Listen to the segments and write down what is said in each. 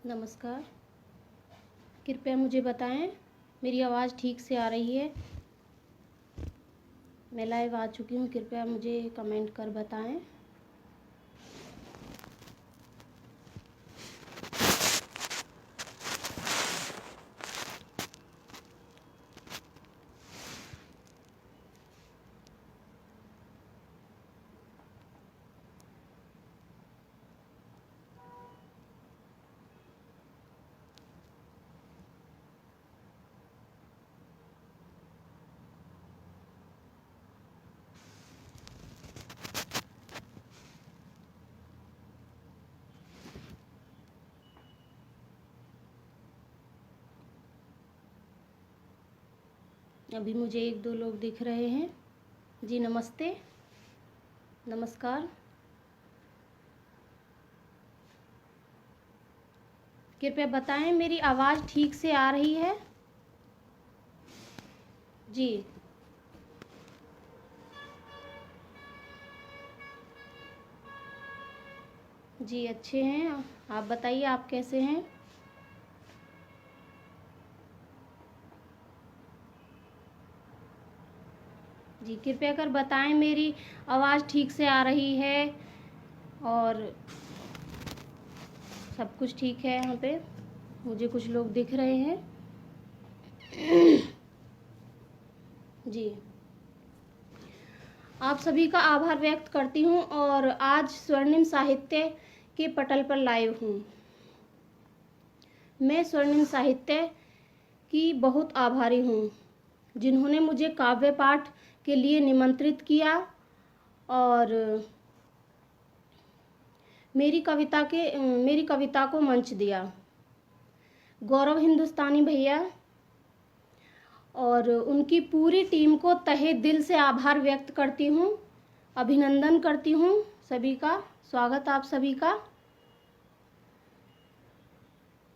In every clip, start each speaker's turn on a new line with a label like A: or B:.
A: नमस्कार। कृपया मुझे बताएं मेरी आवाज़ ठीक से आ रही है? मैं लाइव आ चुकी हूँ, कृपया मुझे कमेंट कर बताएं। अभी मुझे 1-2 लोग दिख रहे हैं। जी नमस्ते, नमस्कार। कृपया बताएं मेरी आवाज़ ठीक से आ रही है? जी जी अच्छे हैं। आप बताइए, आप कैसे हैं? जी कृपया कर बताएं मेरी आवाज़ ठीक से आ रही है और सब कुछ ठीक है। यहाँ पे मुझे कुछ लोग दिख रहे हैं। जी आप सभी का आभार व्यक्त करती हूँ और आज स्वर्णिम साहित्य के पटल पर लाइव हूँ। मैं स्वर्णिम साहित्य की बहुत आभारी हूँ जिन्होंने मुझे काव्य पाठ के लिए निमंत्रित किया और मेरी कविता को मंच दिया। गौरव हिंदुस्तानी भैया और उनकी पूरी टीम को तहे दिल से आभार व्यक्त करती हूँ, अभिनंदन करती हूँ सभी का। स्वागत आप सभी का।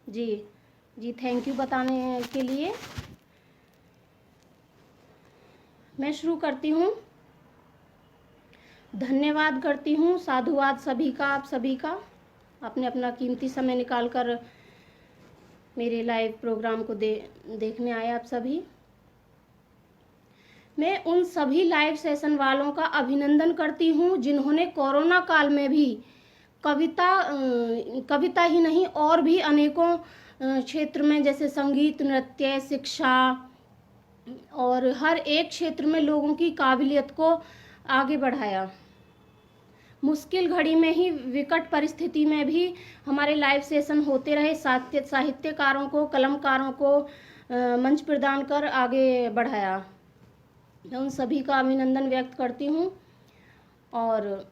A: जी जी थैंक यू बताने के लिए। मैं शुरू करती हूँ। धन्यवाद करती हूँ, साधुवाद सभी का, आप सभी का। आपने अपना कीमती समय निकाल कर मेरे लाइव प्रोग्राम को देखने आए आप सभी। मैं उन सभी लाइव सेशन वालों का अभिनंदन करती हूँ जिन्होंने कोरोना काल में भी कविता ही नहीं और भी अनेकों क्षेत्र में, जैसे संगीत, नृत्य, शिक्षा और हर एक क्षेत्र में लोगों की काबिलियत को आगे बढ़ाया। मुश्किल घड़ी में ही, विकट परिस्थिति में भी हमारे लाइव सेशन होते रहे। साहित्यकारों को, कलमकारों को मंच प्रदान कर आगे बढ़ाया। मैं उन सभी का अभिनंदन व्यक्त करती हूँ और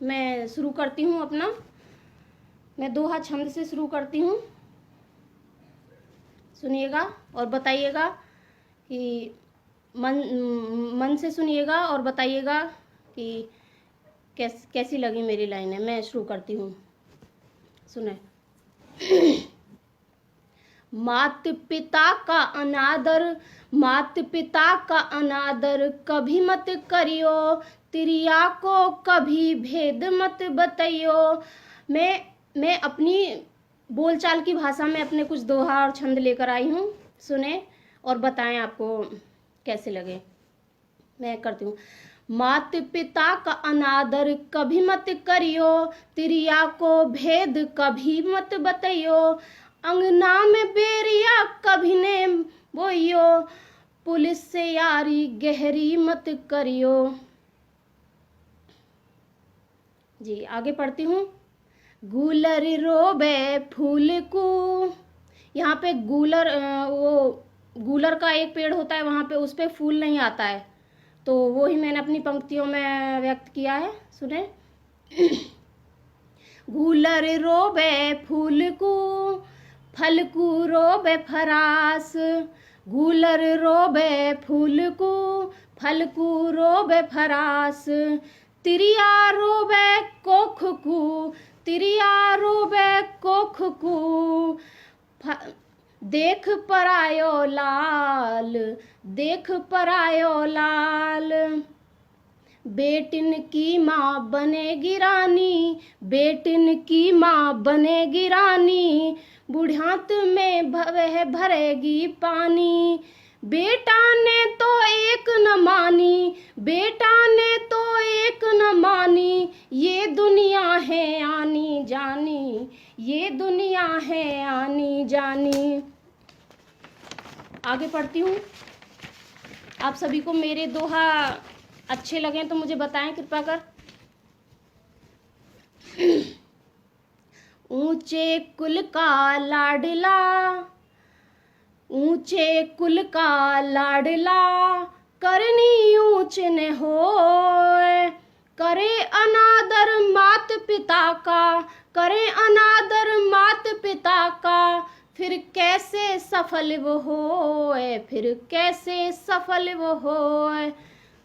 A: मैं शुरू करती हूँ अपना। मैं दोहा छंद से शुरू करती हूँ, सुनिएगा और बताइएगा कि मन से सुनिएगा और बताइएगा कि कैसी लगी मेरी लाइनें। मैं शुरू करती हूँ, सुने। मात पिता का अनादर कभी मत करियो, तिरिया को कभी भेद मत बतइयो। मैं अपनी बोलचाल की भाषा में अपने कुछ दोहा और छंद लेकर आई हूँ, सुने और बताएं आपको कैसे लगे। मैं करती हूँ। मात पिता का अनादर कभी मत करियो, तिरिया को भेद कभी मत बतइयो। अंगना में बेरिया कभी ने बोइयो, पुलिस से यारी गहरी मत करियो। जी आगे पढ़ती हूँ। गूलर रोबे फूल को, यहाँ पे गूलर का एक पेड़ होता है, वहाँ पे उस पे फूल नहीं आता है, तो वो ही मैंने अपनी पंक्तियों में व्यक्त किया है, सुने। गूलर रोबे फूल को, फल को रोबे फरास। गूलर रोबे फूल को, फल को रोबे फरास। तिरिया रोबे कोख को, तिरिया रोबे कोख को। देख परायो लाल, देख परायो लाल। बेटिन की माँ बनेगी रानी, बेटिन की माँ बनेगी रानी, बुढ़ात में वह भरेगी पानी। बेटा ने तो एक न मानी, बेटा ने तो एक न मानी, ये दुनिया है आनी जानी, ये दुनिया है आनी जानी। आगे पढ़ती हूँ। आप सभी को मेरे दोहा अच्छे लगे तो मुझे बताएं कृपया कर। ऊंचे कुल का लाडला, ऊंचे कुल का लाडला, करनी ऊंच न होए, करे अनादर मात पिता का, करे अनादर मात पिता का, फिर कैसे सफल वो होए, फिर कैसे सफल वो होए।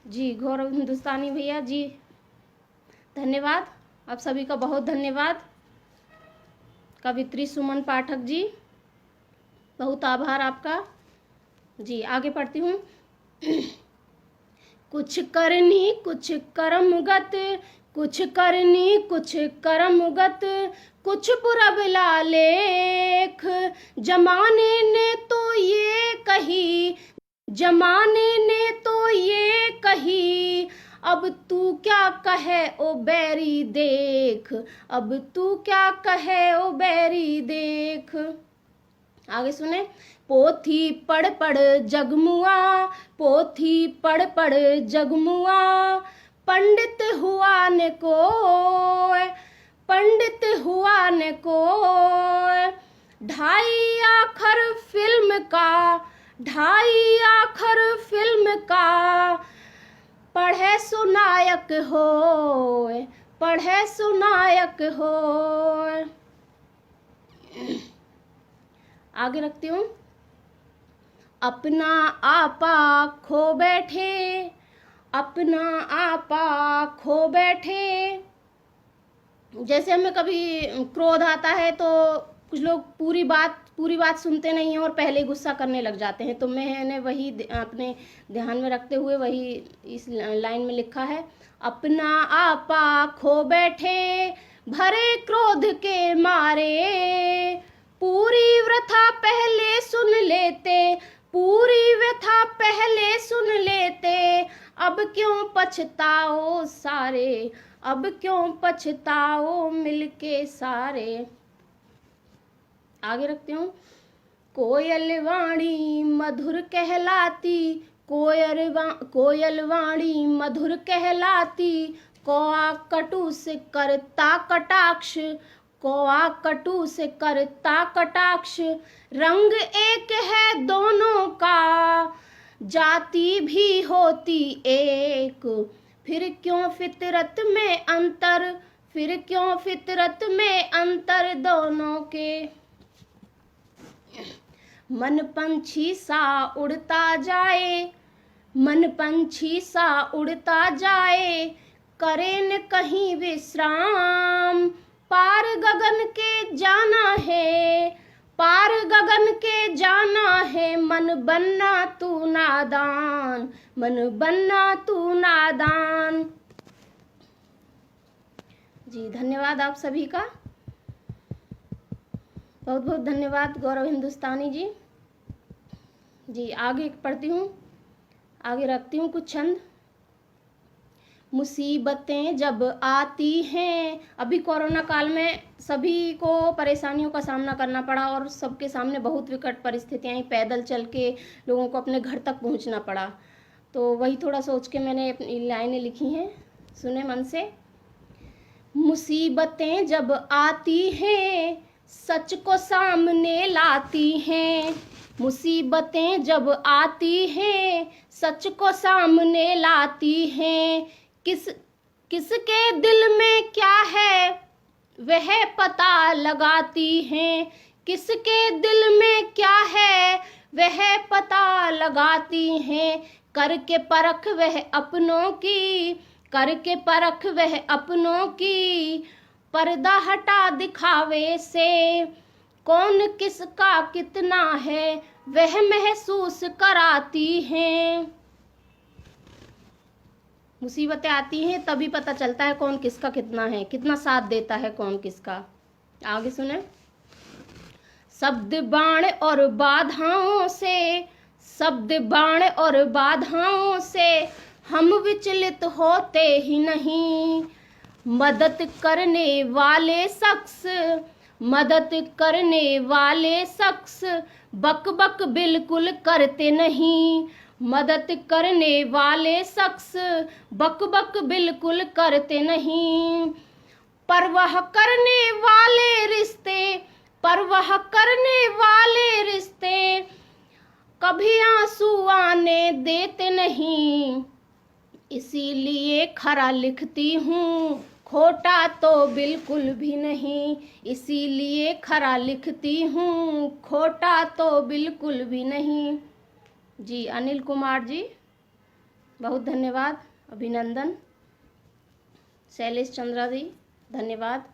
A: जी गौरव हिंदुस्तानी भैया जी धन्यवाद, आप सभी का बहुत धन्यवाद। कवित्री सुमन पाठक जी बहुत आभार आपका। जी आगे पढ़ती हूँ। कुछ करनी कुछ कर्मगत, कुछ करनी कुछ कर्मगत, कुछ पुरबला लेख, जमाने ने तो ये कही, जमाने ने तो ये कही, अब तू क्या कहे ओ बैरी देख, अब तू क्या कहे ओ बैरी देख। आगे सुने। पोथी पढ़ पढ़ जगमुआ, पोथी पढ़ पढ़ जगमुआ, पंडित हुआ न कोय, पंडित हुआ न कोय, ढाई आखर फिल्म का, ढाई आखर फिल्म का, पढ़े सुनायक होय, पढ़े सुनायक होय। आगे रखती हूँ। अपना आपा खो बैठे, अपना आपा खो बैठे। जैसे हमें कभी क्रोध आता है तो कुछ लोग पूरी बात सुनते नहीं हैं और पहले गुस्सा करने लग जाते हैं, तो मैंने वही अपने ध्यान में रखते हुए वही इस लाइन में लिखा है। अपना आपा खो बैठे, भरे क्रोध के मारे, पूरी व्यथा पहले सुन लेते, पूरी व्यथा पहले सुन लेते, अब क्यों पछताओ सारे, अब क्यों पछताओ मिलके सारे। आगे रखती हूँ। कोयल वाणी मधुर कहलाती, कोयल वाणी मधुर कहलाती, कौआ कटु से करता कटाक्ष, कौआ कटु से करता कटाक्ष, रंग एक है दोनों का, जाति भी होती एक, फिर क्यों फितरत में अंतर, फिर क्यों फितरत में अंतर दोनों के। मन पंछी सा उड़ता जाए, मन पंछी सा उड़ता जाए, करे न कहीं विश्राम, पार गगन के जाना है, पार गगन के जाना है, मन बनना तू नादान, मन बनना तू नादान। जी धन्यवाद आप सभी का, बहुत बहुत धन्यवाद गौरव हिंदुस्तानी जी। जी आगे पढ़ती हूँ, आगे रखती हूँ कुछ छंद। मुसीबतें जब आती हैं, अभी कोरोना काल में सभी को परेशानियों का सामना करना पड़ा और सबके सामने बहुत विकट परिस्थितियाँ आई, पैदल चल के लोगों को अपने घर तक पहुँचना पड़ा, तो वही थोड़ा सोच के मैंने अपनी लाइनें लिखी हैं, सुने मन से। मुसीबतें जब आती हैं, सच को सामने लाती हैं, मुसीबतें जब आती हैं, सच को सामने लाती हैं, किसके दिल में क्या है वह पता लगाती हैं, किसके दिल में क्या है वह पता लगाती हैं, करके परख वह अपनों की, करके परख वह अपनों की, पर्दा हटा दिखावे से, कौन किसका कितना है वह महसूस कराती हैं। मुसीबतें आती हैं तभी पता चलता है कौन किसका कितना है, कितना साथ देता है कौन किसका। आगे सुने। शब्द बाण और बाधाओं से, शब्द बाण और बाधाओं से हम विचलित होते ही नहीं। मदद करने वाले शख्स, मदद करने वाले शख्स बक बक बिल्कुल करते नहीं। मदद करने वाले शख्स बक बक बिल्कुल करते नहीं। परवाह करने वाले रिश्ते, परवाह करने वाले रिश्ते कभी आंसू आने देते नहीं। इसीलिए खरा लिखती हूँ, खोटा तो बिल्कुल भी नहीं। इसीलिए खरा लिखती हूँ, खोटा तो बिल्कुल भी नहीं। जी अनिल कुमार जी, बहुत धन्यवाद, अभिनंदन। शैलेश चंद्रा जी, धन्यवाद।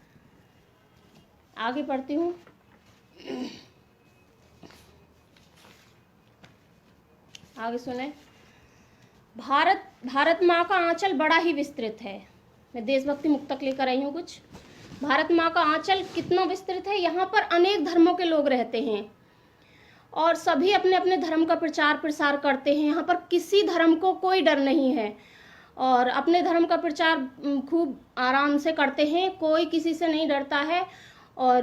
A: आगे पढ़ती हूँ। आगे सुने। भारत माँ का आंचल बड़ा ही विस्तृत है। मैं देशभक्ति मुक्तक लेकर आई हूँ कुछ। भारत माँ का आंचल कितना विस्तृत है। यहाँ पर अनेक धर्मों के लोग रहते हैं और सभी अपने अपने धर्म का प्रचार प्रसार करते हैं। यहाँ पर किसी धर्म को कोई डर नहीं है और अपने धर्म का प्रचार खूब आराम से करते हैं। कोई किसी से नहीं डरता है और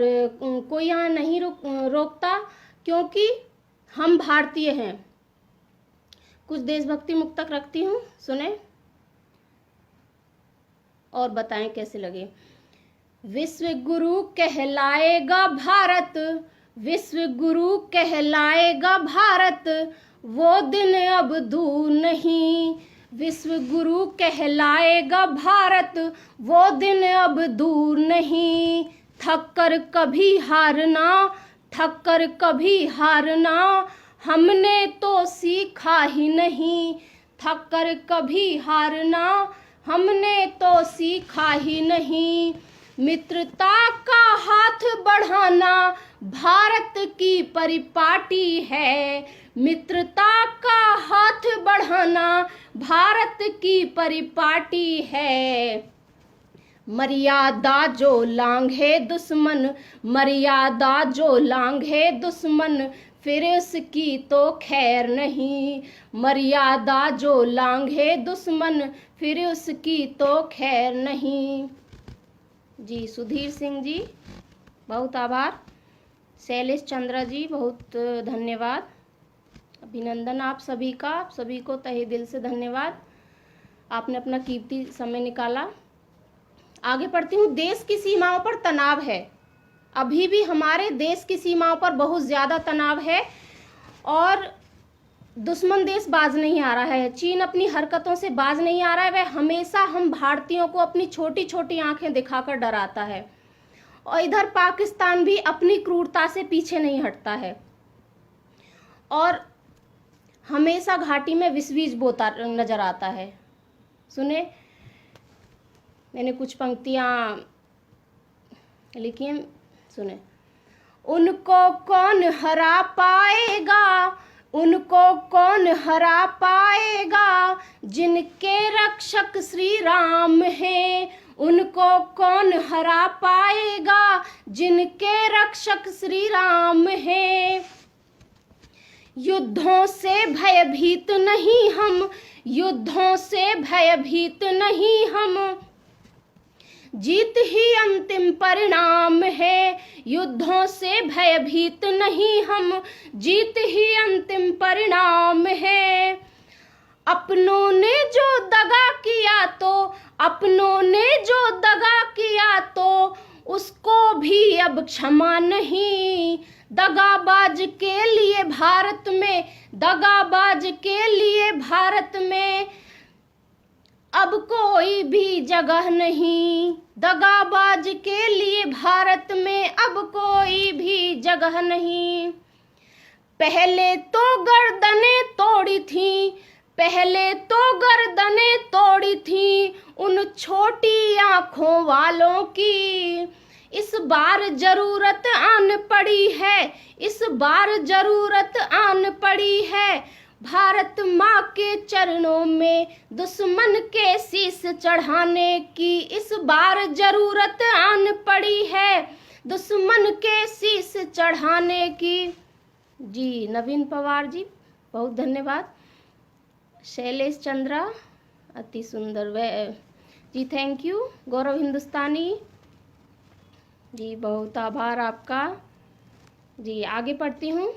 A: कोई यहाँ नहीं रोकता, क्योंकि हम भारतीय हैं। कुछ देशभक्ति मुक्तक रखती हूँ, सुने और बताएं कैसे लगे। विश्व गुरु कहलाएगा भारत, विश्व गुरु कहलाएगा भारत, वो दिन अब दूर नहीं। विश्व गुरु कहलाएगा भारत, वो दिन अब दूर नहीं। थक कर कभी हारना, थक कर कभी हारना, हमने तो सीखा ही नहीं। थक कर कभी हारना, हमने तो सीखा ही नहीं। मित्रता का हाथ बढ़ाना भारत की परिपाटी है। मित्रता का हाथ बढ़ाना भारत की परिपाटी है। मर्यादा जो लांघे दुश्मन, मर्यादा जो लांघे दुश्मन, फिर उसकी तो खैर नहीं। मर्यादा जो लांघे दुश्मन, फिर उसकी तो खैर नहीं। जी सुधीर सिंह जी, बहुत आभार। शैलेश चंद्रा जी, बहुत धन्यवाद, अभिनंदन आप सभी का। आप सभी को तहे दिल से धन्यवाद, आपने अपना कीमती समय निकाला। आगे पढ़ती हूँ। देश की सीमाओं पर तनाव है। अभी भी हमारे देश की सीमाओं पर बहुत ज़्यादा तनाव है और दुश्मन देश बाज नहीं आ रहा है। चीन अपनी हरकतों से बाज नहीं आ रहा है। वह हमेशा हम भारतीयों को अपनी छोटी छोटी आंखें दिखाकर डराता है और इधर पाकिस्तान भी अपनी क्रूरता से पीछे नहीं हटता है और हमेशा घाटी में विष बीज बोता नजर आता है। सुने, मैंने कुछ पंक्तियां लिखी हैं, सुने। उनको कौन हरा पाएगा, उनको कौन हरा पाएगा, जिनके रक्षक श्री राम हैं। उनको कौन हरा पाएगा, जिनके रक्षक श्री राम हैं। युद्धों से भयभीत नहीं हम, युद्धों से भयभीत नहीं हम, जीत ही अंतिम परिणाम है। युद्धों से भयभीत नहीं हम, जीत ही अंतिम परिणाम है। अपनों ने जो दगा किया तो, अपनों ने जो दगा किया तो, उसको भी अब क्षमा नहीं। दगाबाज के लिए भारत में, दगाबाज के लिए भारत में अब कोई भी जगह नहीं। दगाबाज के लिए भारत में अब कोई भी जगह नहीं। पहले तो गर्दनें तोड़ी थी, पहले तो गर्दनें तोड़ी थी उन छोटी आंखों वालों की। इस बार जरूरत आन पड़ी है, इस बार जरूरत आन पड़ी है भारत माँ के चरणों में दुश्मन के शीश चढ़ाने की इस बार जरूरत आन पड़ी है, दुश्मन के शीश चढ़ाने की। जी नवीन पवार जी बहुत धन्यवाद। शैलेश चंद्रा अति सुंदर वे जी, थैंक यू। गौरव हिंदुस्तानी जी बहुत आभार आपका। जी आगे पढ़ती हूँ।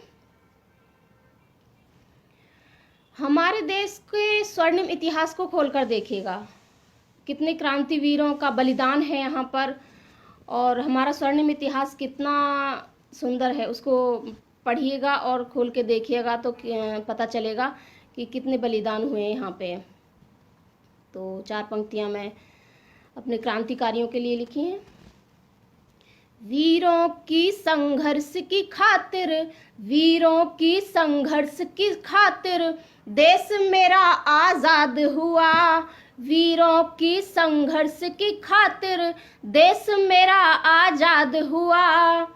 A: हमारे देश के स्वर्णिम इतिहास को खोलकर देखिएगा, कितने क्रांतिवीरों का बलिदान है यहाँ पर, और हमारा स्वर्णिम इतिहास कितना सुंदर है, उसको पढ़िएगा और खोल के देखिएगा तो पता चलेगा कि कितने बलिदान हुए यहाँ पे। तो 4 पंक्तियाँ मैं अपने क्रांतिकारियों के लिए लिखी हैं। वीरों की संघर्ष की खातिर, वीरों की संघर्ष की खातिर देश मेरा आजाद हुआ, वीरों की संघर्ष की खातिर देश मेरा आजाद हुआ।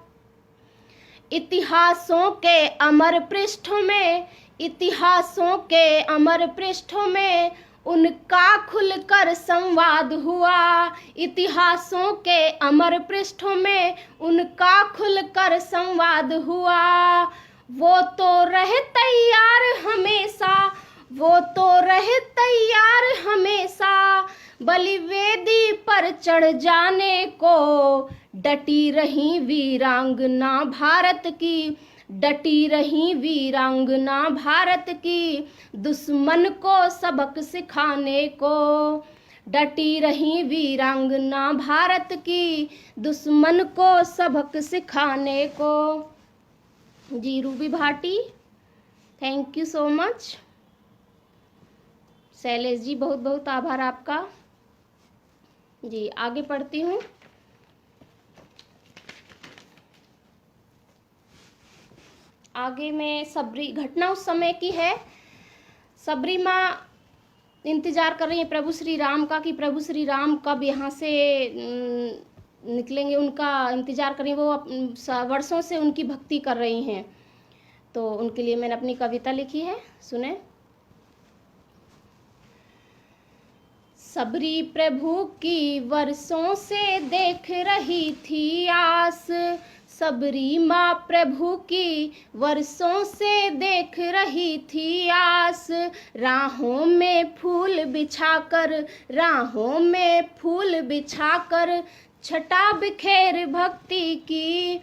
A: इतिहासों के अमर पृष्ठों में, इतिहासों के अमर पृष्ठों में उनका खुलकर संवाद हुआ, इतिहासों के अमर पृष्ठों में उनका खुलकर संवाद हुआ। वो तो रहे तैयार हमेशा, वो तो रहे तैयार हमेशा बलिवेदी पर चढ़ जाने को, डटी रही वीरांगना भारत की, डटी रही वीरांगना भारत की दुश्मन को सबक सिखाने को, डटी रही वीरांगना भारत की दुश्मन को सबक सिखाने को। जी Ruby Bhati thank you so much. Shailesh ji बहुत बहुत आभार आपका। जी आगे पढ़ती हूँ। आगे में सबरी घटना उस समय की है। सबरी माँ इंतजार कर रही है प्रभु श्री राम का कि प्रभु श्री राम कब यहाँ से निकलेंगे, उनका इंतजार कर रही है। वो वर्षों से उनकी भक्ति कर रही हैं, तो उनके लिए मैंने अपनी कविता लिखी है, सुने। सबरी प्रभु की वर्षों से देख रही थी आस, सबरी माँ प्रभु की वर्षों से देख रही थी आस। राहों में फूल बिछाकर, राहों में फूल बिछाकर छटा बिखेर भक्ति की।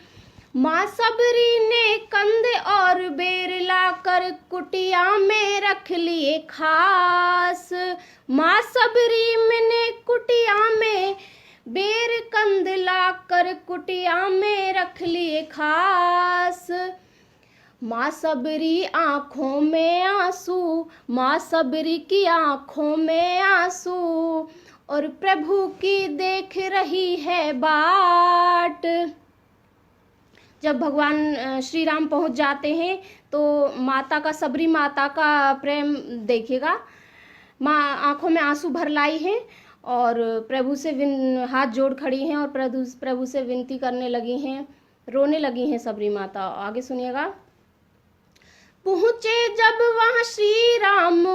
A: माँ सबरी ने कंद और बेर लाकर कुटिया में रख लिए खास, माँ सबरी ने कुटिया में बेर कंद लाकर कुटिया में रख लिए खास। माँ सबरी आँखों में आंसू, माँ सबरी की आँखों में आंसू और प्रभु की देख रही है बाट। जब भगवान श्री राम पहुँच जाते हैं तो माता का, सबरी माता का प्रेम देखिएगा। माँ आँखों में आंसू भर लाई हैं और प्रभु से हाथ जोड़ खड़ी हैं और प्रभु से विनती करने लगी हैं, रोने लगी हैं सबरी माता। आगे सुनिएगा। पहुँचे जब वहाँ श्री राम,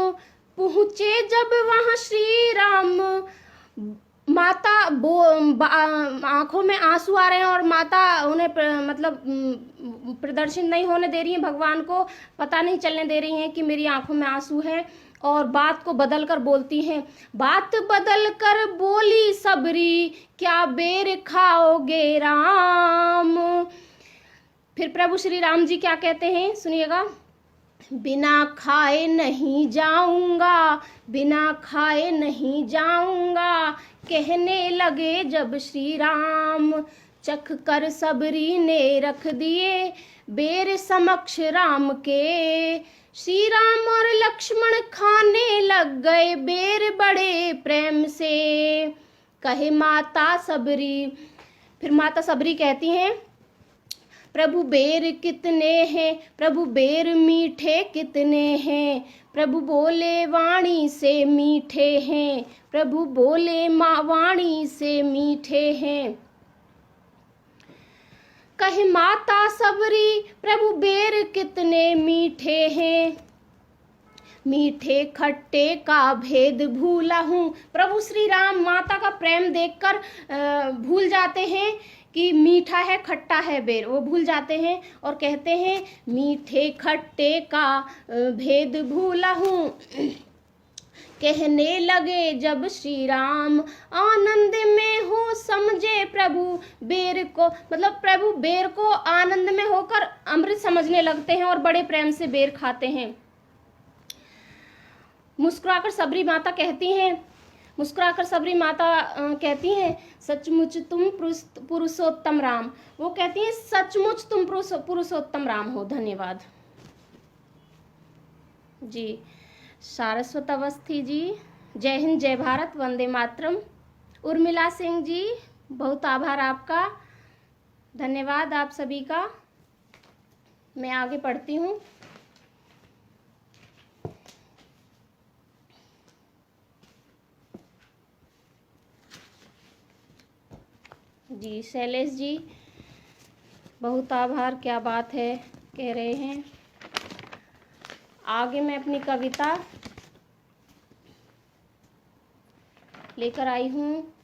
A: पहुँचे जब वहाँ श्री राम, माता आंखों में आंसू आ रहे हैं और माता उन्हें मतलब प्रदर्शित नहीं होने दे रही हैं, भगवान को पता नहीं चलने दे रही हैं कि मेरी आंखों में आंसू हैं, और बात को बदल कर बोलती हैं। बात बदल कर बोली सबरी, क्या बेर खाओगे राम। फिर प्रभु श्री राम जी क्या कहते हैं, सुनिएगा। बिना खाए नहीं जाऊंगा, बिना खाए नहीं जाऊंगा, कहने लगे जब श्री राम। चख कर सबरी ने रख दिए बेर समक्ष राम के, श्री राम और लक्ष्मण खाने लग गए बेर बड़े प्रेम से। कहे माता सबरी, फिर माता सबरी कहती हैं, प्रभु बेर कितने हैं, प्रभु बेर मीठे कितने हैं, प्रभु बोले वाणी से मीठे हैं, प्रभु बोले माँ वाणी से मीठे हैं। कहे माता सबरी, प्रभु बेर कितने मीठे हैं। मीठे खट्टे का भेद भूला हूँ। प्रभु श्री राम माता का प्रेम देखकर भूल जाते हैं कि मीठा है खट्टा है बेर, वो भूल जाते हैं और कहते हैं मीठे खट्टे का भेद भूला हूँ। कहने लगे जब श्री राम आनंद में हो समझे प्रभु बेर को, मतलब प्रभु बेर को आनंद में होकर अमृत समझने लगते हैं और बड़े प्रेम से बेर खाते हैं। मुस्कुराकर सबरी माता कहती हैं सचमुच तुम पुरुषोत्तम राम। वो कहती हैं सचमुच तुम पुरुषोत्तम राम हो। धन्यवाद जी। सारस्वत अवस्थी जी, जय हिंद, जय भारत, वंदे मातरम। उर्मिला सिंह जी, बहुत आभार आपका, धन्यवाद आप सभी का। मैं आगे पढ़ती हूँ। जी शैलेश जी, बहुत आभार, क्या बात है कह रहे हैं। आगे मैं अपनी कविता लेकर आई हूँ।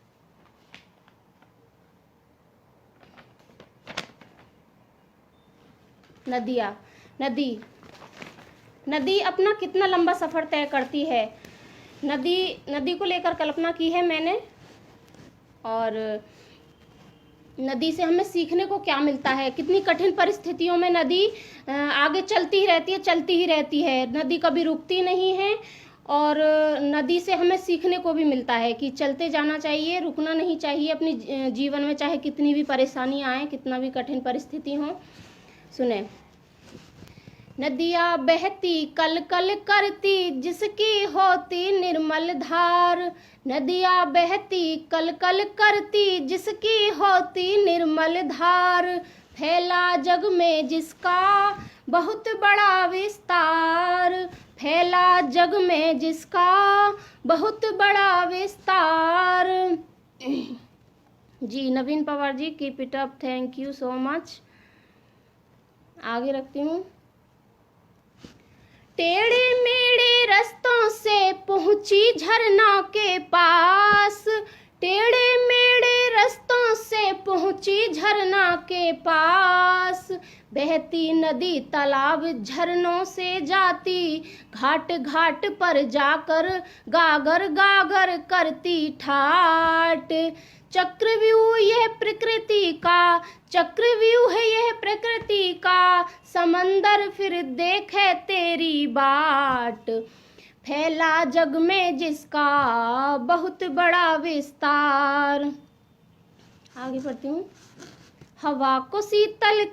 A: नदी अपना कितना लंबा सफ़र तय करती है। नदी को लेकर कल्पना की है मैंने, और नदी से हमें सीखने को क्या मिलता है। कितनी कठिन परिस्थितियों में नदी आगे चलती ही रहती है। नदी कभी रुकती नहीं है, और नदी से हमें सीखने को भी मिलता है कि चलते जाना चाहिए, रुकना नहीं चाहिए अपनी जीवन में, चाहे कितनी भी परेशानी आए, कितना भी कठिन परिस्थिति हो। सुने। नदियाँ बहती कल कल करती जिसकी होती निर्मल धार। नदियाँ बहती कल कल करती जिसकी होती निर्मल धार। फैला जग में जिसका बहुत बड़ा विस्तार। फैला जग में जिसका बहुत बड़ा विस्तार। जी Naveen Pawar ji, keep it up, thank you so much. आगे रखती हूँ। टेढ़े मेढ़े रास्तों से पहुंची झरना के पास। टेढ़े मेढ़े रास्तों से पहुंची झरना के पास। बहती नदी तालाब झरनों से जाती, घाट घाट पर जाकर गागर गागर करती ठाट। चक्रव्यूह यह प्रकृति का, चक्रव्यूह है यह प्रकृति का, समंदर फिर देखे तेरी बाट। फैला जग में जिसका बहुत बड़ा विस्तार। आगे बढ़ती हूँ। हवा को शीतल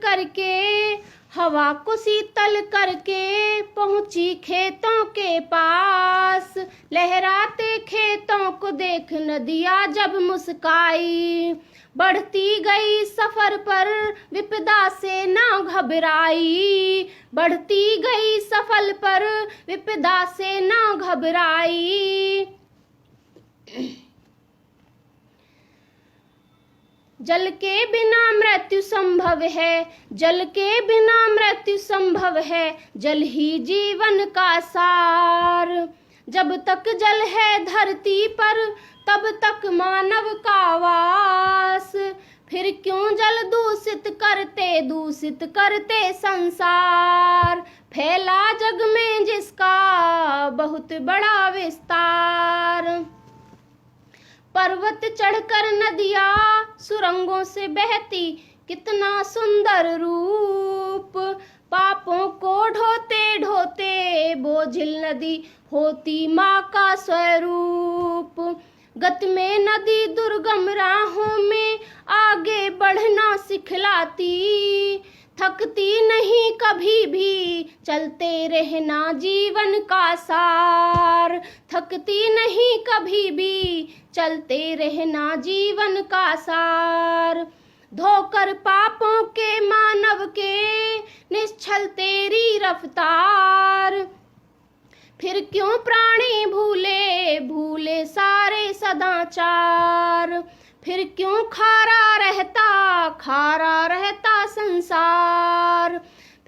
A: करके पहुंची खेतों के पास। लहराते खेतों को देख नदिया जब मुस्काई। बढ़ती गई सफर पर विपदा से ना घबराई। बढ़ती गई सफर पर विपदा से ना घबराई। जल के बिना मृत्यु संभव है, जल के बिना मृत्यु संभव है, जल ही जीवन का सार। जब तक जल है धरती पर तब तक मानव का वास। फिर क्यों जल दूषित करते संसार। फैला जग में जिसका बहुत बड़ा विस्तार। पर्वत चढ़कर नदियाँ सुरंगों से बहती, कितना सुंदर रूप। पापों को ढोते ढोते बोझिल नदी होती माँ का स्वरूप। गत में नदी दुर्गम राहों में आगे बढ़ना सिखलाती। थकती नहीं कभी भी चलते रहना जीवन का सार। थकती नहीं कभी भी चलते रहना जीवन का सार। धोकर पापों के मानव के निश्चल तेरी रफ्तार। फिर क्यों प्राणी भूले सारे सदाचार। फिर क्यों खारा रहता संसार।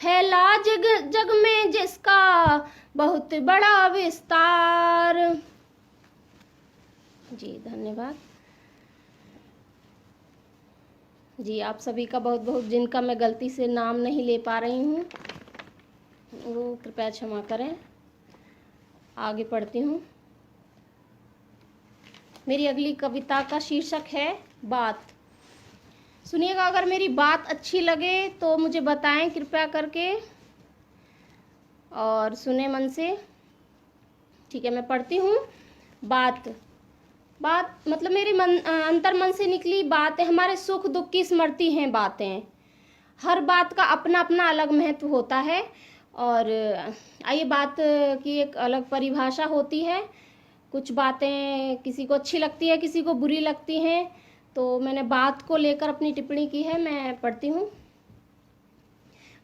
A: फैला जग में जिसका बहुत बड़ा विस्तार। जी धन्यवाद जी, आप सभी का बहुत बहुत, जिनका मैं गलती से नाम नहीं ले पा रही हूँ वो कृपया क्षमा करें। आगे पढ़ती हूँ। मेरी अगली कविता का शीर्षक है बात। सुनिएगा, अगर मेरी बात अच्छी लगे तो मुझे बताएं कृपया करके, और सुने मन से। ठीक है, मैं पढ़ती हूँ। बात मतलब मेरी अंतर मन से निकली बातें, हमारे सुख दुख की स्मृति हैं बातें। हर बात का अपना अपना अलग महत्व होता है। और आइए, बात की एक अलग परिभाषा होती है। कुछ बातें किसी को अच्छी लगती है, किसी को बुरी लगती हैं, तो मैंने बात को लेकर अपनी टिप्पणी की है। मैं पढ़ती हूँ।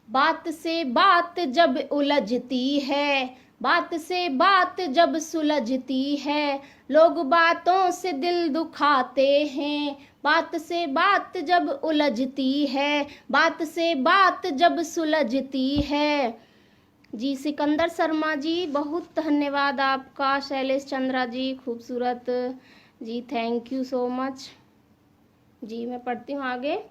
A: बात से बात जब उलझती है, बात से बात जब सुलझती है, लोग बातों से दिल दुखाते हैं। बात से बात जब उलझती है, बात से बात जब सुलझती है। जी सिकंदर शर्मा जी, बहुत धन्यवाद आपका। शैलेश चंद्रा जी, खूबसूरत जी, थैंक यू सो मच जी। मैं पढ़ती हूँ आगे।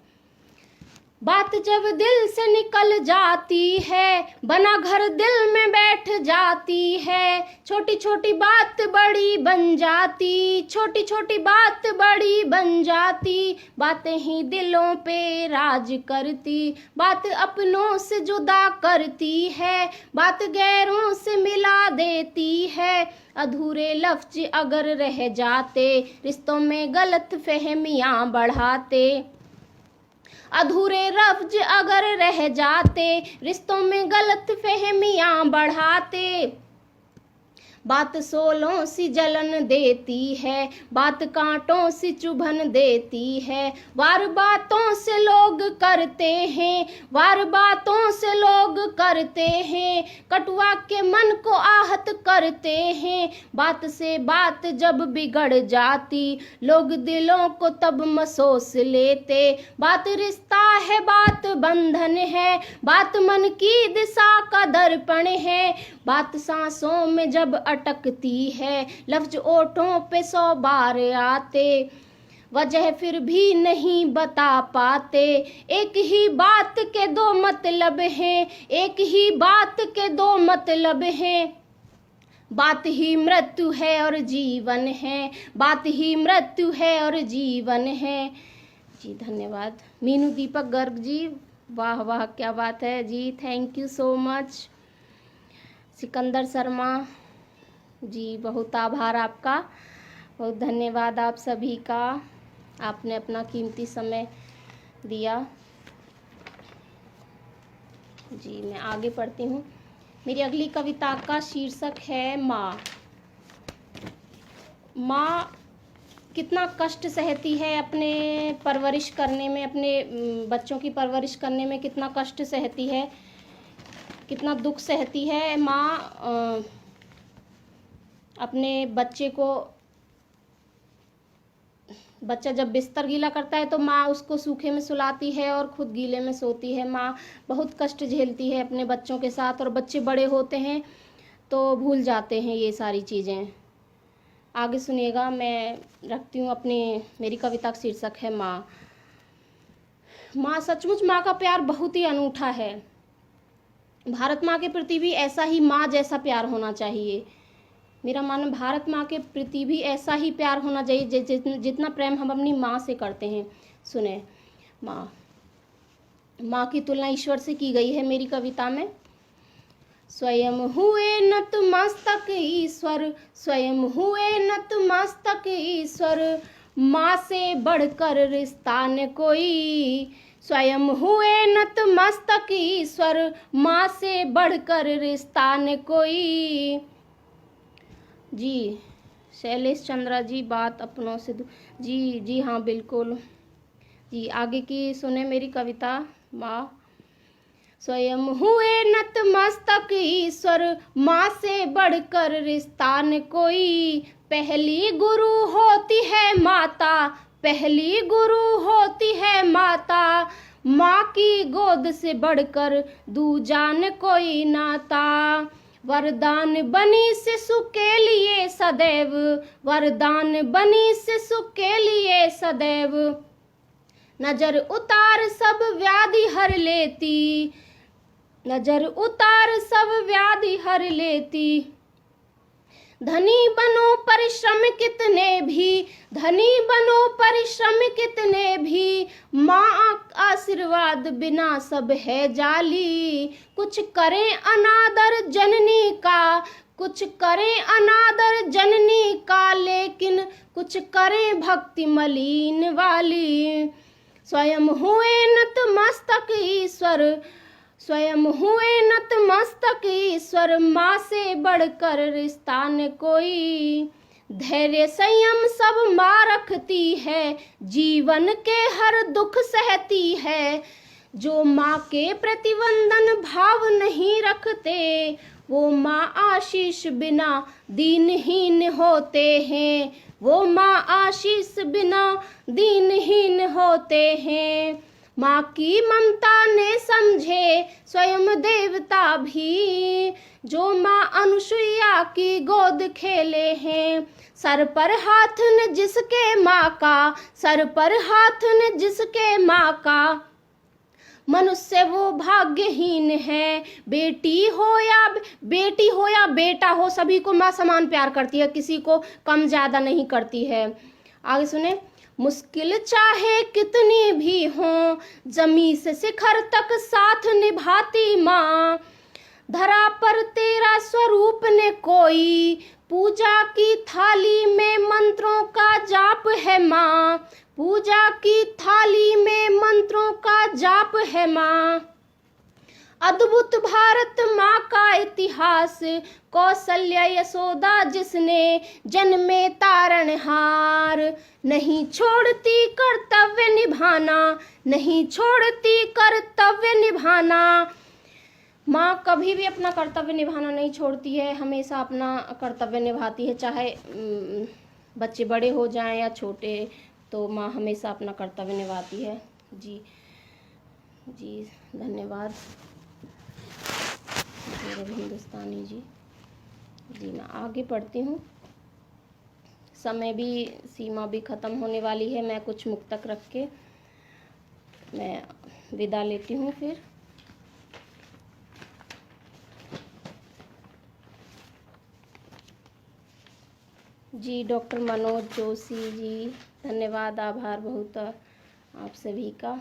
A: बात जब दिल से निकल जाती है, बना घर दिल में बैठ जाती है। छोटी छोटी बात बड़ी बन जाती, छोटी छोटी बात बड़ी बन जाती। बातें ही दिलों पे राज करती, बात अपनों से जुदा करती है, बात गैरों से मिला देती है। अधूरे लफ्ज अगर रह जाते, रिश्तों में गलत फहमियां बढ़ाते। अधूरे लफ्ज अगर रह जाते, रिश्तों में गलत फहमियां बढ़ाते। बात सोलों सी जलन देती है, बात कांटों सी चुभन देती है। वार बातों से लोग करते हैं, वार बातों से लोग करते हैं, कटुआ के मन को आहत करते हैं। बात से बात जब बिगड़ जाती, लोग दिलों को तब महसूस लेते। बात रिश्ता है, बात बंधन है, बात मन की दिशा का दर्पण है। बात सांसों में जब अटकती है, लफ्ज ओठों पे 100 बार आते, वजह फिर भी नहीं बता पाते। एक ही बात के दो मतलब हैं, एक ही बात के दो मतलब हैं। बात ही मृत्यु है और जीवन है, बात ही मृत्यु है और जीवन है। जी धन्यवाद। मीनू दीपक गर्ग जी, वाह वाह क्या बात है जी, thank you so much. Sikandar Sharma ji, बहुत आभार आपका, बहुत धन्यवाद आप सभी का, आपने अपना कीमती समय दिया। जी मैं आगे पढ़ती हूँ। मेरी अगली कविता का शीर्षक है माँ। माँ कितना कष्ट सहती है अपने परवरिश करने में, अपने बच्चों की परवरिश करने में कितना कष्ट सहती है, कितना दुख सहती है माँ। अपने बच्चे को, बच्चा जब बिस्तर गीला करता है तो माँ उसको सूखे में सुलाती है और खुद गीले में सोती है। माँ बहुत कष्ट झेलती है अपने बच्चों के साथ, और बच्चे बड़े होते हैं तो भूल जाते हैं ये सारी चीज़ें। आगे सुनिएगा, मैं रखती हूँ अपनी, मेरी कविता का शीर्षक है माँ। माँ, सचमुच माँ का प्यार बहुत ही अनूठा है। भारत माँ के प्रति भी ऐसा ही माँ जैसा प्यार होना चाहिए। मेरा मानना, भारत माँ के प्रति भी ऐसा ही प्यार होना चाहिए जितना प्रेम हम अपनी माँ से करते हैं। सुने, माँ की तुलना ईश्वर से की गई है मेरी कविता में। स्वयं हुए नतमस्तक ईश्वर, स्वयं हुए नतमस्तक ईश्वर, माँ से बढ़कर रिश्ता न कोई। स्वयं हुए नतमस्तक ईश्वर, माँ से बढ़कर रिश्ता न कोई। जी शैलेश चंद्रा जी, बात अपनों से जी हाँ बिल्कुल जी। आगे की सुने मेरी कविता माँ। स्वयं हुए नतमस्तक ईश्वर, माँ से बढ़कर रिश्ता न कोई। पहली गुरु होती है माता, पहली गुरु होती है माता, माँ की गोद से बढ़कर दूजा न कोई नाता। वरदान बनी शिशु के लिए सदैव, वरदान बनी शिशु के लिए सदैव। नजर उतार सब व्याधि हर लेती, नजर उतार सब व्याधि हर लेती। धनी बनो परिश्रम कितने भी, धनी बनो परिश्रम कितने भी, माँ आशीर्वाद बिना सब है जाली। कुछ करें अनादर जननी का, कुछ करें अनादर जननी का, लेकिन कुछ करें भक्ति मलिन वाली। स्वयं हुए नतमस्तक ईश्वर, स्वयं हुए नतमस्तक ईश्वर, माँ से बढ़कर रिश्ता न कोई। धैर्य संयम सब माँ रखती है, जीवन के हर दुख सहती है। जो माँ के प्रतिवंदन भाव नहीं रखते, वो माँ आशीष बिना दीनहीन होते हैं, वो माँ आशीष बिना दीनहीन होते हैं। माँ की ममता ने समझे स्वयं देवता भी, जो माँ अनुसुईया की गोद खेले हैं। सर पर हाथ न जिसके माँ का, सर पर हाथ न जिसके माँ का, मनुष्य वो भाग्यहीन है। बेटी हो या बेटा हो, सभी को माँ समान प्यार करती है, किसी को कम ज्यादा नहीं करती है। आगे सुने। मुश्किल चाहे कितनी भी हो, जमी से शिखर तक साथ निभाती माँ। धरा पर तेरा स्वरूप ने कोई, पूजा की थाली में मंत्रों का जाप है माँ, पूजा की थाली में मंत्रों का जाप है माँ। अद्भुत भारत माँ का इतिहास, कौशल्या यशोदा जिसने जन्मे तारणहार। नहीं छोड़ती कर्तव्य निभाना, नहीं छोड़ती कर्तव्य निभाना। माँ कभी भी अपना कर्तव्य निभाना नहीं छोड़ती है, हमेशा अपना कर्तव्य निभाती है, चाहे बच्चे बड़े हो जाएं या छोटे, तो माँ हमेशा अपना कर्तव्य निभाती है। जी जी धन्यवाद मेरे हिंदुस्तानी जी। जी मैं आगे पढ़ती हूँ, समय भी सीमा भी ख़त्म होने वाली है। मैं कुछ मुक्तक रख के मैं विदा लेती हूँ फिर। जी डॉक्टर मनोज जोशी जी धन्यवाद, आभार बहुत आप सभी का।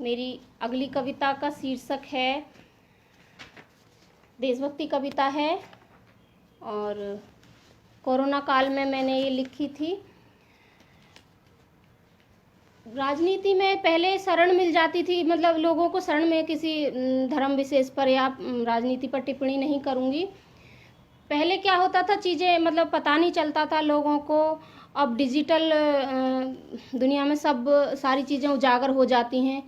A: मेरी अगली कविता का शीर्षक है, देशभक्ति कविता है और कोरोना काल में मैंने ये लिखी थी। राजनीति में पहले शरण मिल जाती थी, मतलब लोगों को शरण में किसी धर्म विशेष पर या राजनीति पर टिप्पणी नहीं करूँगी। पहले क्या होता था, चीज़ें मतलब पता नहीं चलता था लोगों को। अब डिजिटल दुनिया में सब सारी चीज़ें उजागर हो जाती हैं,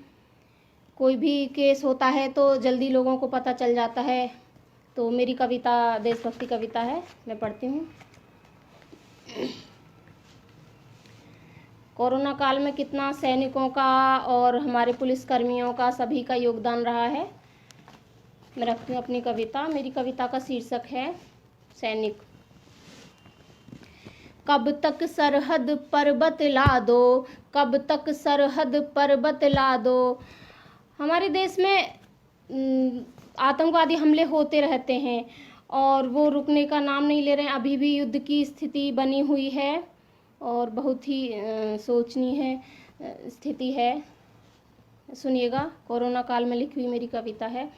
A: कोई भी केस होता है तो जल्दी लोगों को पता चल जाता है। तो मेरी कविता देशभक्ति कविता है, मैं पढ़ती हूँ। कोरोना काल में कितना सैनिकों का और हमारे पुलिसकर्मियों का सभी का योगदान रहा है। मैं रखती हूँ अपनी कविता। मेरी कविता का शीर्षक है सैनिक। कब तक सरहद पर बतला दो, कब तक सरहद पर बतला दो। हमारे देश में आतंकवादी हमले होते रहते हैं और वो रुकने का नाम नहीं ले रहे हैं। अभी भी युद्ध की स्थिति बनी हुई है और बहुत ही सोचनीय है स्थिति है। सुनिएगा, कोरोना काल में लिखी हुई मेरी कविता है।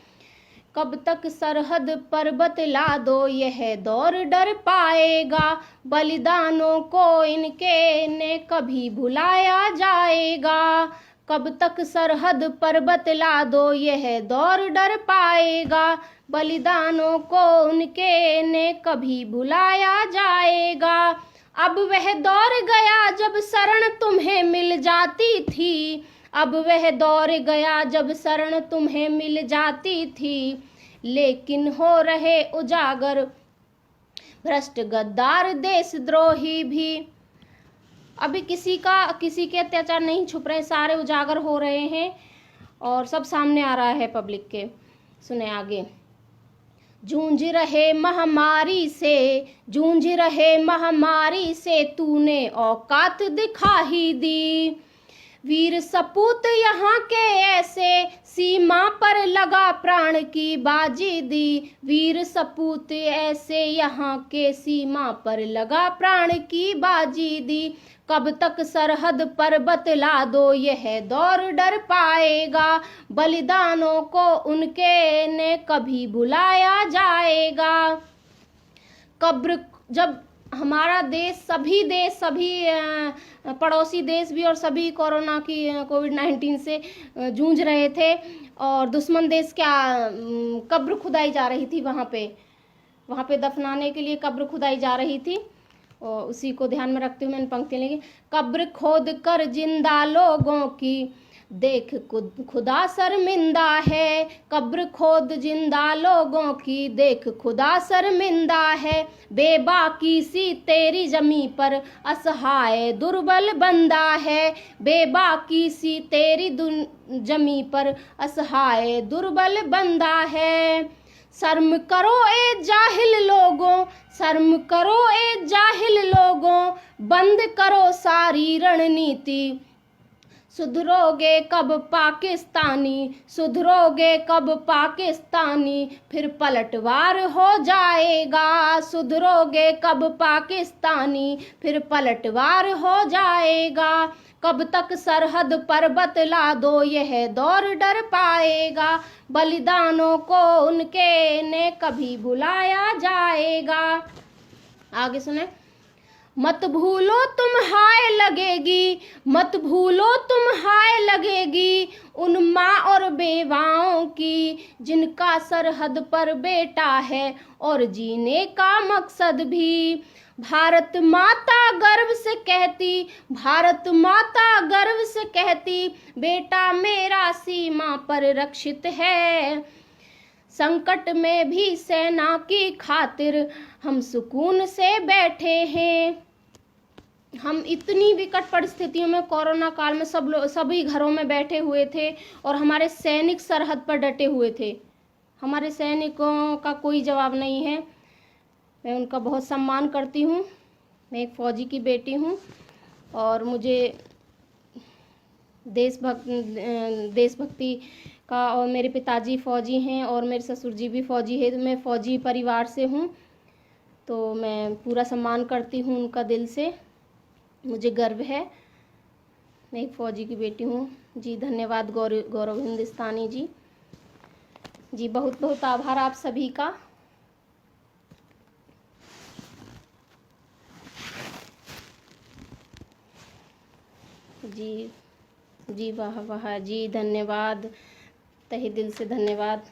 A: कब तक सरहद पर बतला दो, यह दौर डर पाएगा, बलिदानों को इनके ने कभी भुलाया जाएगा। कब तक सरहद पर बतला दो, यह दौर डर पाएगा, बलिदानों को उनके ने कभी भुलाया जाएगा। अब वह दौर गया जब शरण तुम्हें मिल जाती थी, अब वह दौर गया जब शरण तुम्हें मिल जाती थी। लेकिन हो रहे उजागर भ्रष्ट गद्दार देशद्रोही भी, अभी किसी के अत्याचार नहीं छुप रहे, सारे उजागर हो रहे हैं और सब सामने आ रहा है पब्लिक के। सुने आगे। जूझ रहे महामारी से तूने औकात दिखा ही दी। वीर सपूत यहाँ के ऐसे सीमा पर लगा प्राण की बाजी दी। वीर सपूत ऐसे यहाँ के सीमा पर लगा प्राण की बाजी दी। कब तक सरहद पर बतला दो यह दौर डर पाएगा। बलिदानों को उनके ने कभी बुलाया जाएगा। कब्र जब हमारा देश सभी पड़ोसी देश भी और सभी कोरोना की कोविड-19 से जूझ रहे थे और दुश्मन देश क्या कब्र खुदाई जा रही थी वहाँ पे दफनाने के लिए कब्र खुदाई जा रही थी। और उसी को ध्यान में रखते हुए मैंने पंक्ति लिखी। कब्र खोद कर जिंदा लोगों की देख खुदा शर्मिंदा है। कब्र खोद जिंदा लोगों की देख खुदा शर्मिंदा है। बेबाकी सी तेरी जमी पर असहाय दुर्बल बंदा है। बेबाकी सी तेरी जमी पर असहाय दुर्बल बंदा है। शर्म करो ए जाहिल लोगों बंद करो सारी रणनीति। सुधरोगे कब पाकिस्तानी फिर पलटवार हो जाएगा। सुधरोगे कब पाकिस्तानी फिर पलटवार हो जाएगा। कब तक सरहद पर बतला दो यह दौर डर पाएगा। बलिदानों को उनके ने कभी बुलाया जाएगा। आगे सुने। मत भूलो तुम हाय लगेगी उन माँ और बेवाओं की जिनका सरहद पर बेटा है और जीने का मकसद भी। भारत माता गर्व से कहती बेटा मेरा सीमा पर रक्षित है। संकट में भी सेना की खातिर हम सुकून से बैठे हैं। हम इतनी विकट परिस्थितियों में कोरोना काल में सभी घरों में बैठे हुए थे और हमारे सैनिक सरहद पर डटे हुए थे। हमारे सैनिकों का कोई जवाब नहीं है। मैं उनका बहुत सम्मान करती हूँ। मैं एक फ़ौजी की बेटी हूँ और मुझे देशभक्ति का, और मेरे पिताजी फ़ौजी हैं और मेरे ससुर जी भी फ़ौजी हैं, तो मैं फ़ौजी परिवार से हूँ, तो मैं पूरा सम्मान करती हूँ उनका दिल से। मुझे गर्व है, मैं एक फ़ौजी की बेटी हूँ जी। धन्यवाद गौरव हिंदुस्तानी जी, बहुत बहुत आभार आप सभी का। जी वाह जी, धन्यवाद, तहे दिल से धन्यवाद।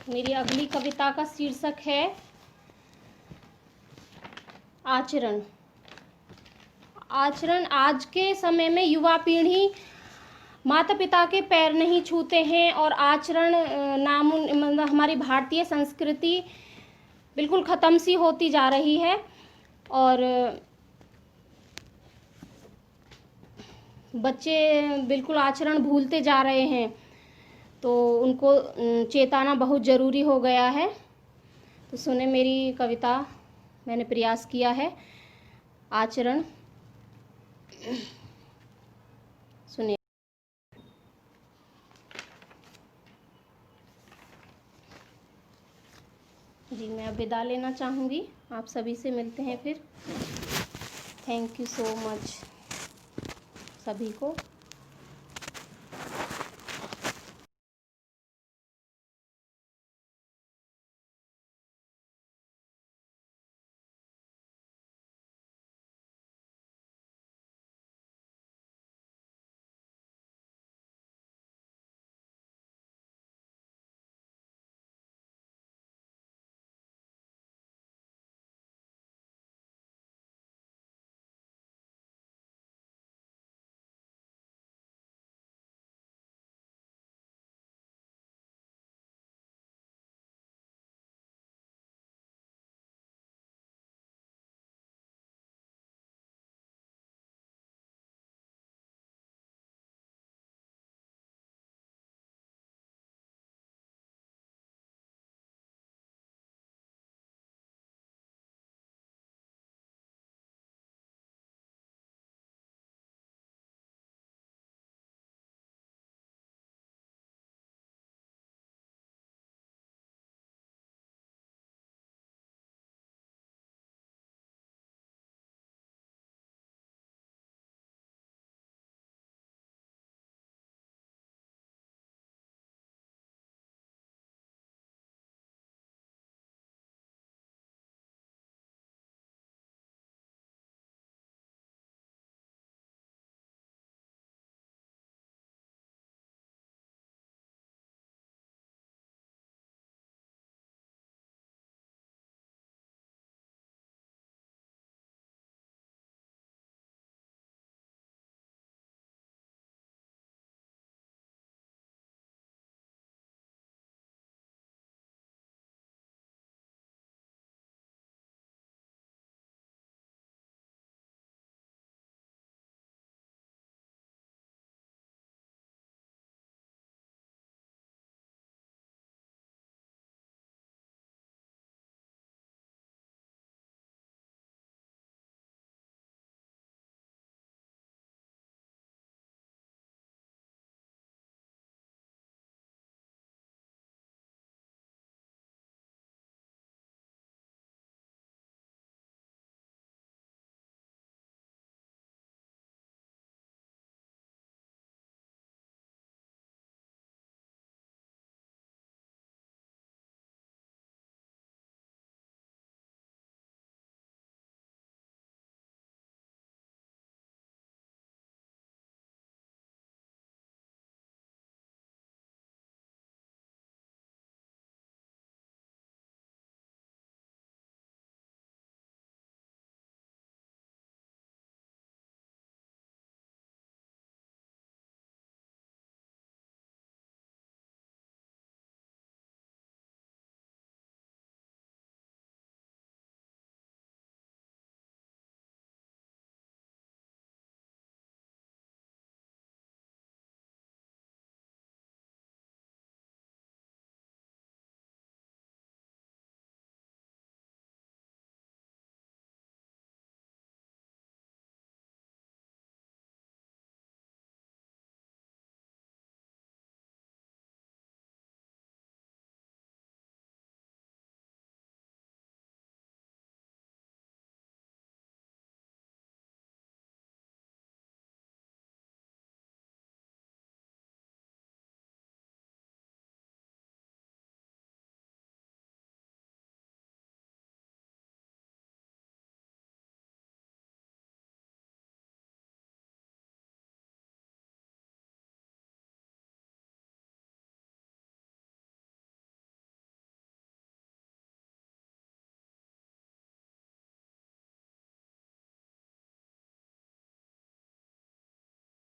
A: मेरी अगली कविता का शीर्षक है आचरण। आज के समय में युवा पीढ़ी माता पिता के पैर नहीं छूते हैं और आचरण मतलब हमारी भारतीय संस्कृति बिल्कुल ख़त्म सी होती जा रही है और बच्चे बिल्कुल आचरण भूलते जा रहे हैं, तो उनको चेताना बहुत ज़रूरी हो गया है। तो सुने मेरी कविता, मैंने प्रयास किया है आचरण। सुनिए। जी, मैं अब विदा लेना चाहूँगी, आप सभी से मिलते हैं फिर। थैंक यू सो मच सभी को।